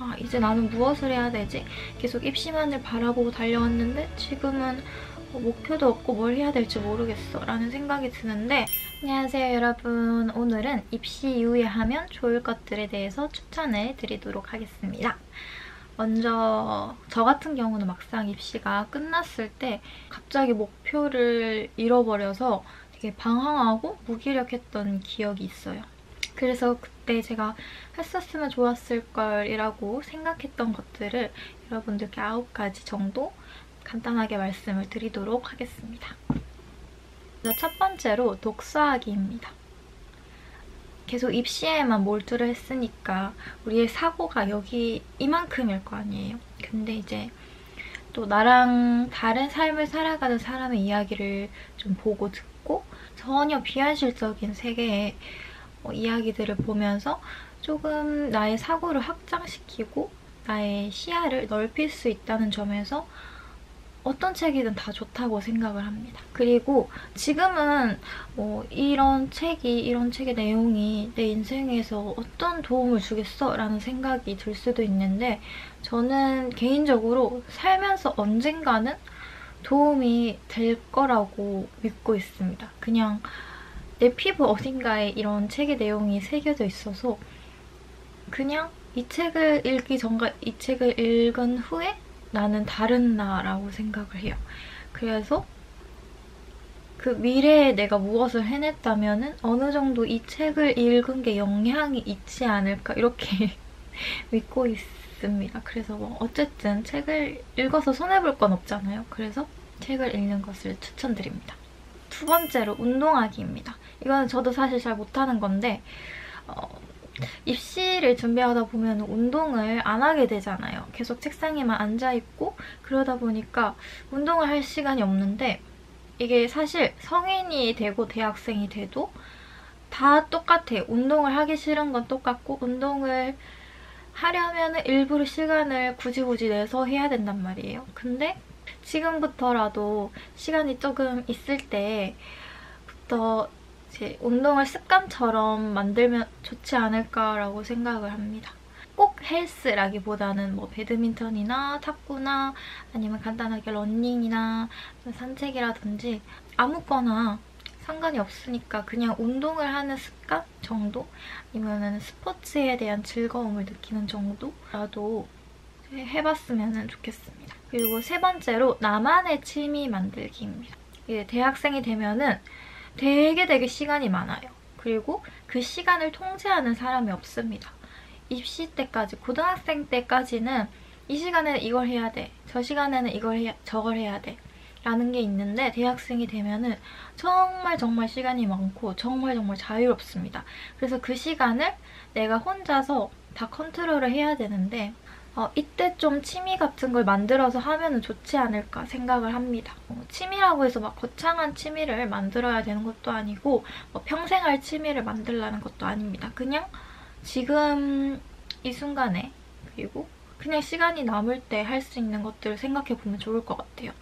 아, 이제 나는 무엇을 해야 되지? 계속 입시만을 바라보고 달려왔는데 지금은 목표도 없고 뭘 해야 될지 모르겠어 라는 생각이 드는데, 안녕하세요 여러분. 오늘은 입시 이후에 하면 좋을 것들에 대해서 추천을 드리도록 하겠습니다. 먼저 저 같은 경우는 막상 입시가 끝났을 때 갑자기 목표를 잃어버려서 되게 방황하고 무기력했던 기억이 있어요. 그래서 그때 제가 했었으면 좋았을 걸이라고 생각했던 것들을 여러분들께 9가지 정도 간단하게 말씀을 드리도록 하겠습니다. 첫 번째로 독서하기입니다. 계속 입시에만 몰두를 했으니까 우리의 사고가 여기 이만큼일 거 아니에요. 근데 이제 또 나랑 다른 삶을 살아가는 사람의 이야기를 좀 보고 듣고 전혀 비현실적인 세계의 이야기들을 보면서 조금 나의 사고를 확장시키고 나의 시야를 넓힐 수 있다는 점에서 어떤 책이든 다 좋다고 생각을 합니다. 그리고 지금은 이런 책의 내용이 내 인생에서 어떤 도움을 주겠어? 라는 생각이 들 수도 있는데, 저는 개인적으로 살면서 언젠가는 도움이 될 거라고 믿고 있습니다. 그냥 내 피부 어딘가에 이런 책의 내용이 새겨져 있어서 그냥 이 책을 읽기 전과 이 책을 읽은 후에 나는 다른 나라고 생각을 해요. 그래서 그 미래에 내가 무엇을 해냈다면 어느 정도 이 책을 읽은 게 영향이 있지 않을까 이렇게 믿고 있습니다. 그래서 어쨌든 책을 읽어서 손해볼 건 없잖아요. 그래서 책을 읽는 것을 추천드립니다. 두 번째로 운동하기입니다. 이거는 저도 사실 잘 못하는 건데 입시를 준비하다 보면 운동을 안 하게 되잖아요. 계속 책상에만 앉아있고 그러다 보니까 운동을 할 시간이 없는데, 이게 사실 성인이 되고 대학생이 돼도 다 똑같아요. 운동을 하기 싫은 건 똑같고 운동을 하려면 일부러 시간을 굳이 내서 해야 된단 말이에요. 근데 지금부터라도 시간이 조금 있을 때부터 이제 운동을 습관처럼 만들면 좋지 않을까라고 생각을 합니다. 꼭 헬스라기보다는 배드민턴이나 탁구나 아니면 간단하게 러닝이나 산책이라든지 아무거나 상관이 없으니까 그냥 운동을 하는 습관 정도? 아니면 스포츠에 대한 즐거움을 느끼는 정도라도 해봤으면 좋겠습니다. 그리고 세 번째로 나만의 취미 만들기입니다. 이게 대학생이 되면은 되게 시간이 많아요. 그리고 그 시간을 통제하는 사람이 없습니다. 입시 때까지, 고등학생 때까지는 이 시간에는 이걸 해야 돼, 저 시간에는 저걸 해야 돼 라는 게 있는데, 대학생이 되면은 정말 시간이 많고 정말 자유롭습니다. 그래서 그 시간을 내가 혼자서 다 컨트롤을 해야 되는데 이때 좀 취미 같은 걸 만들어서 하면 좋지 않을까 생각을 합니다. 취미라고 해서 거창한 취미를 만들어야 되는 것도 아니고 평생 할 취미를 만들라는 것도 아닙니다. 그냥 지금 이 순간에, 그리고 그냥 시간이 남을 때 할 수 있는 것들을 생각해보면 좋을 것 같아요.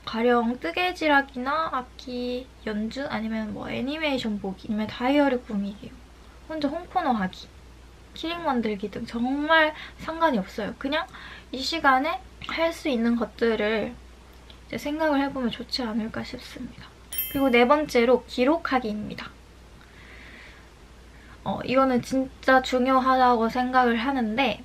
가령 뜨개질하기나 악기 연주, 아니면 애니메이션 보기, 아니면 다이어리 꾸미기, 혼자 홈코너 하기, 키링 만들기 등 정말 상관이 없어요. 그냥 이 시간에 할 수 있는 것들을 이제 생각을 해보면 좋지 않을까 싶습니다. 그리고 네 번째로 기록하기입니다. 이거는 진짜 중요하다고 생각을 하는데,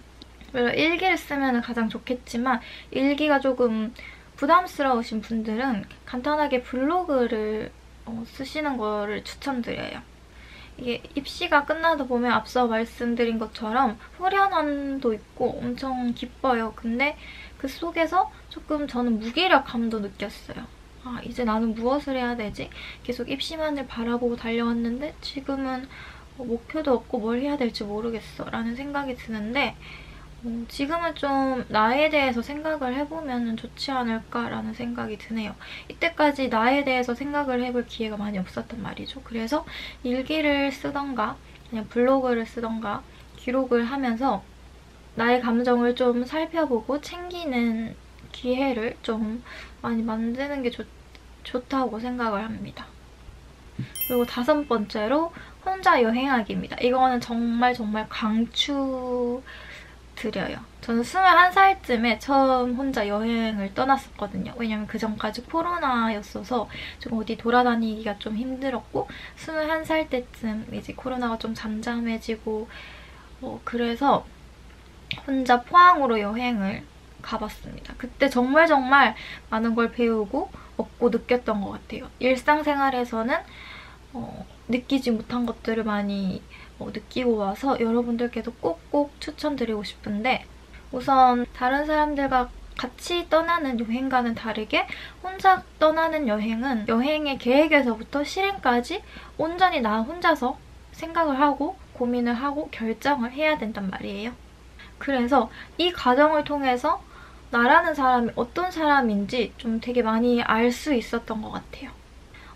물론 일기를 쓰면 가장 좋겠지만 일기가 조금 부담스러우신 분들은 간단하게 블로그를 쓰시는 거를 추천드려요. 이게 입시가 끝나다 보면 앞서 말씀드린 것처럼 후련함도 있고 엄청 기뻐요. 근데 그 속에서 조금 저는 무기력함도 느꼈어요. 아, 이제 나는 무엇을 해야 되지? 계속 입시만을 바라보고 달려왔는데 지금은 목표도 없고 뭘 해야 될지 모르겠어 라는 생각이 드는데, 지금은 좀 나에 대해서 생각을 해보면 좋지 않을까라는 생각이 드네요. 이때까지 나에 대해서 생각을 해볼 기회가 많이 없었단 말이죠. 그래서 일기를 쓰던가 그냥 블로그를 쓰던가 기록을 하면서 나의 감정을 좀 살펴보고 챙기는 기회를 좀 많이 만드는 게 좋다고 생각을 합니다. 그리고 다섯 번째로 혼자 여행하기입니다. 이거는 정말 강추 드려요. 저는 21살쯤에 처음 혼자 여행을 떠났었거든요. 왜냐면 그 전까지 코로나였어서 좀 어디 돌아다니기가 좀 힘들었고 21살 때쯤 이제 코로나가 좀 잠잠해지고 그래서 혼자 포항으로 여행을 가봤습니다. 그때 정말 많은 걸 배우고 얻고 느꼈던 것 같아요. 일상생활에서는 느끼지 못한 것들을 많이 느끼고 와서 여러분들께도 꼭꼭 추천드리고 싶은데, 우선 다른 사람들과 같이 떠나는 여행과는 다르게 혼자 떠나는 여행은 여행의 계획에서부터 실행까지 온전히 나 혼자서 생각을 하고 고민을 하고 결정을 해야 된단 말이에요. 그래서 이 과정을 통해서 나라는 사람이 어떤 사람인지 좀 되게 많이 알 수 있었던 것 같아요.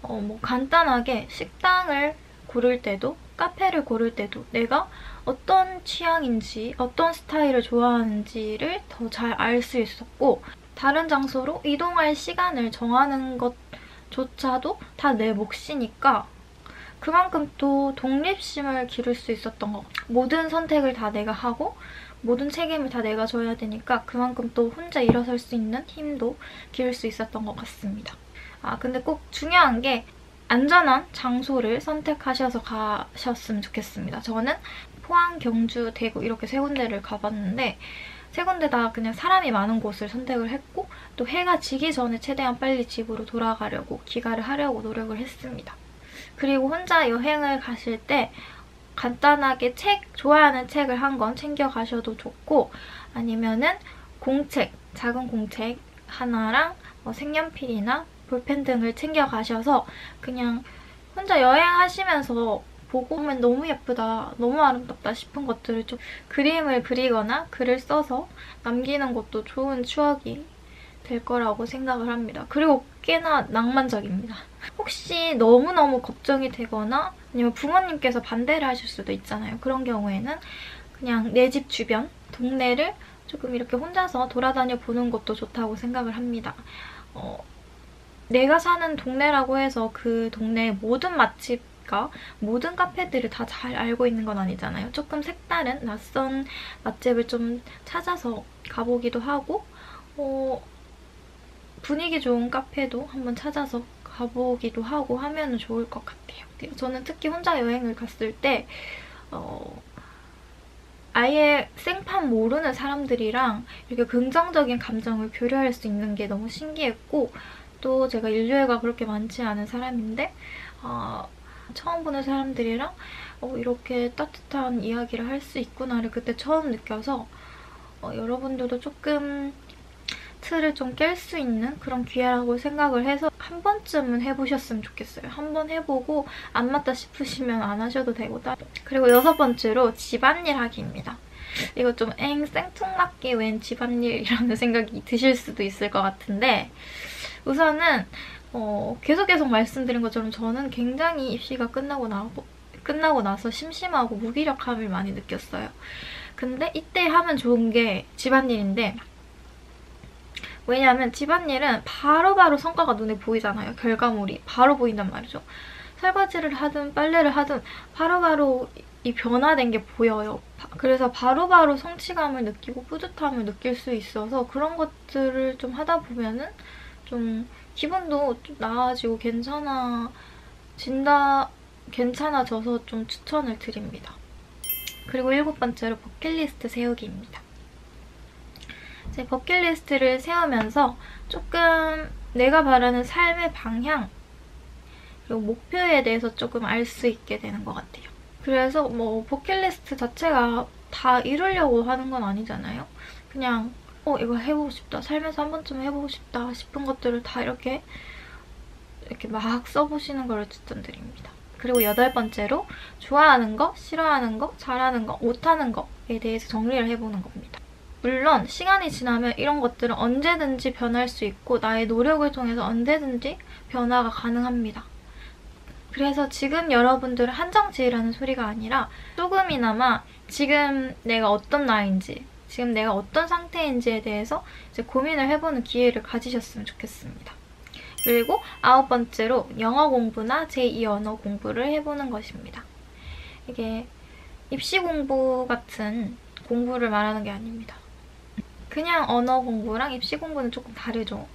뭐 간단하게 식당을 고를 때도 카페를 고를 때도 내가 어떤 취향인지 어떤 스타일을 좋아하는지를 더 잘 알 수 있었고, 다른 장소로 이동할 시간을 정하는 것조차도 다 내 몫이니까 그만큼 또 독립심을 기를 수 있었던 것 같아요. 모든 선택을 다 내가 하고 모든 책임을 다 내가 져야 되니까 그만큼 또 혼자 일어설 수 있는 힘도 기를 수 있었던 것 같습니다. 근데 꼭 중요한 게 안전한 장소를 선택하셔서 가셨으면 좋겠습니다. 저는 포항, 경주, 대구 이렇게 3군데를 가봤는데 3군데 다 그냥 사람이 많은 곳을 선택을 했고, 또 해가 지기 전에 최대한 빨리 집으로 돌아가려고 귀가를 하려고 노력을 했습니다. 그리고 혼자 여행을 가실 때 간단하게 좋아하는 책을 한 권 챙겨가셔도 좋고, 아니면은 공책, 작은 공책 하나랑 색연필이나 볼펜 등을 챙겨가셔서 그냥 혼자 여행하시면서 보고 오면 너무 예쁘다, 너무 아름답다 싶은 것들을 좀 그림을 그리거나 글을 써서 남기는 것도 좋은 추억이 될 거라고 생각을 합니다. 그리고 꽤나 낭만적입니다. 혹시 너무너무 걱정이 되거나 아니면 부모님께서 반대를 하실 수도 있잖아요. 그런 경우에는 그냥 내 집 주변, 동네를 조금 이렇게 혼자서 돌아다녀 보는 것도 좋다고 생각을 합니다. 내가 사는 동네라고 해서 그 동네의 모든 맛집과 모든 카페들을 다 잘 알고 있는 건 아니잖아요. 조금 색다른 낯선 맛집을 좀 찾아서 가보기도 하고, 분위기 좋은 카페도 한번 찾아서 가보기도 하고 하면 좋을 것 같아요. 저는 특히 혼자 여행을 갔을 때 아예 생판 모르는 사람들이랑 이렇게 긍정적인 감정을 교류할 수 있는 게 너무 신기했고, 또 제가 인류애가 그렇게 많지 않은 사람인데 처음 보는 사람들이랑 이렇게 따뜻한 이야기를 할 수 있구나를 그때 처음 느껴서 여러분들도 조금 틀을 좀 깰 수 있는 그런 기회라고 생각을 해서 한 번쯤은 해보셨으면 좋겠어요. 한 번 해보고 안 맞다 싶으시면 안 하셔도 되고. 그리고 6번째로 집안일 하기입니다. 이거 좀 생뚱맞게 웬 집안일이라는 생각이 드실 수도 있을 것 같은데, 우선은 계속 말씀드린 것처럼 저는 굉장히 입시가 끝나고 나서 심심하고 무기력함을 많이 느꼈어요. 근데 이때 하면 좋은 게 집안일인데, 왜냐하면 집안일은 바로바로 성과가 눈에 보이잖아요. 결과물이 바로 보인단 말이죠. 설거지를 하든 빨래를 하든 바로바로 이 변화된 게 보여요. 그래서 바로바로 성취감을 느끼고 뿌듯함을 느낄 수 있어서 그런 것들을 좀 하다 보면은 좀 기분도 좀 나아지고 괜찮아져서 좀 추천을 드립니다. 그리고 7번째로 버킷리스트 세우기입니다. 제 버킷리스트를 세우면서 조금 내가 바라는 삶의 방향 그리고 목표에 대해서 조금 알 수 있게 되는 것 같아요. 그래서 뭐 버킷리스트 자체가 다 이루려고 하는 건 아니잖아요. 그냥 이거 해보고 싶다, 살면서 한 번쯤 해보고 싶다 싶은 것들을 다 이렇게 막 써보시는 걸 추천드립니다. 그리고 8번째로 좋아하는 거, 싫어하는 거, 잘하는 거, 못하는 거에 대해서 정리를 해보는 겁니다. 물론 시간이 지나면 이런 것들은 언제든지 변할 수 있고 나의 노력을 통해서 언제든지 변화가 가능합니다. 그래서 지금 여러분들은 한정지으라는 소리가 아니라 조금이나마 지금 내가 어떤 나이인지, 지금 내가 어떤 상태인지에 대해서 이제 고민을 해보는 기회를 가지셨으면 좋겠습니다. 그리고 9번째로 영어 공부나 제2 언어 공부를 해보는 것입니다. 이게 입시 공부 같은 공부를 말하는 게 아닙니다. 그냥 언어 공부랑 입시 공부는 조금 다르죠.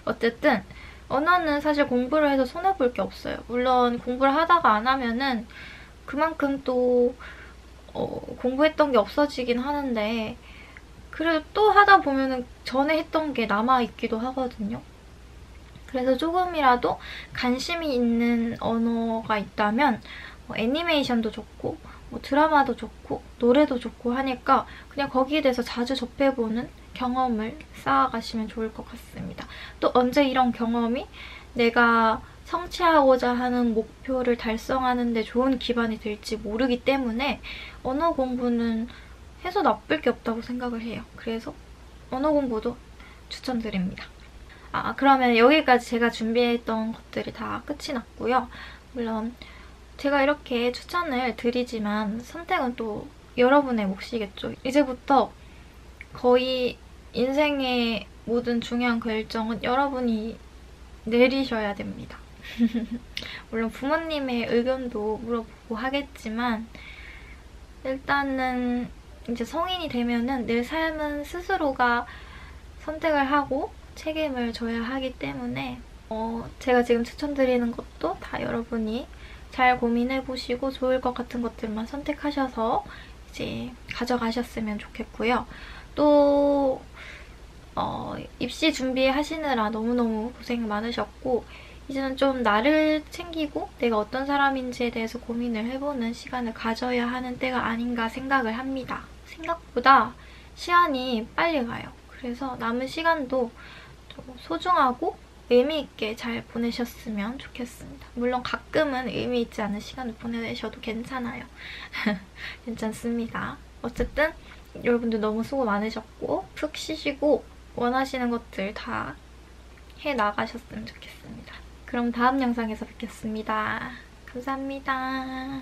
어쨌든 언어는 사실 공부를 해서 손해볼 게 없어요. 물론 공부를 하다가 안 하면은 그만큼 또 공부했던 게 없어지긴 하는데 그래도 또 하다 보면은 전에 했던 게 남아있기도 하거든요. 그래서 조금이라도 관심이 있는 언어가 있다면 애니메이션도 좋고 드라마도 좋고 노래도 좋고 하니까 그냥 거기에 대해서 자주 접해보는 경험을 쌓아가시면 좋을 것 같습니다. 또 언제 이런 경험이 내가 성취하고자 하는 목표를 달성하는 데 좋은 기반이 될지 모르기 때문에 언어 공부는 해서 나쁠 게 없다고 생각을 해요. 그래서 언어 공부도 추천드립니다. 그러면 여기까지 제가 준비했던 것들이 다 끝이 났고요. 물론 제가 이렇게 추천을 드리지만 선택은 또 여러분의 몫이겠죠. 이제부터 거의 인생의 모든 중요한 결정은 여러분이 내리셔야 됩니다. 물론 부모님의 의견도 물어보고 하겠지만 일단은 이제 성인이 되면은 내 삶은 스스로가 선택을 하고 책임을 져야 하기 때문에 제가 지금 추천드리는 것도 다 여러분이 잘 고민해보시고 좋을 것 같은 것들만 선택하셔서 이제 가져가셨으면 좋겠고요. 또 입시 준비하시느라 너무너무 고생 많으셨고 이제는 좀 나를 챙기고 내가 어떤 사람인지에 대해서 고민을 해보는 시간을 가져야 하는 때가 아닌가 생각을 합니다. 생각보다 시간이 빨리 가요. 그래서 남은 시간도 좀 소중하고 의미 있게 잘 보내셨으면 좋겠습니다. 물론 가끔은 의미 있지 않은 시간을 보내셔도 괜찮아요. 괜찮습니다. 어쨌든 여러분들 너무 수고 많으셨고 푹 쉬시고 원하시는 것들 다 해나가셨으면 좋겠습니다. 그럼 다음 영상에서 뵙겠습니다. 감사합니다.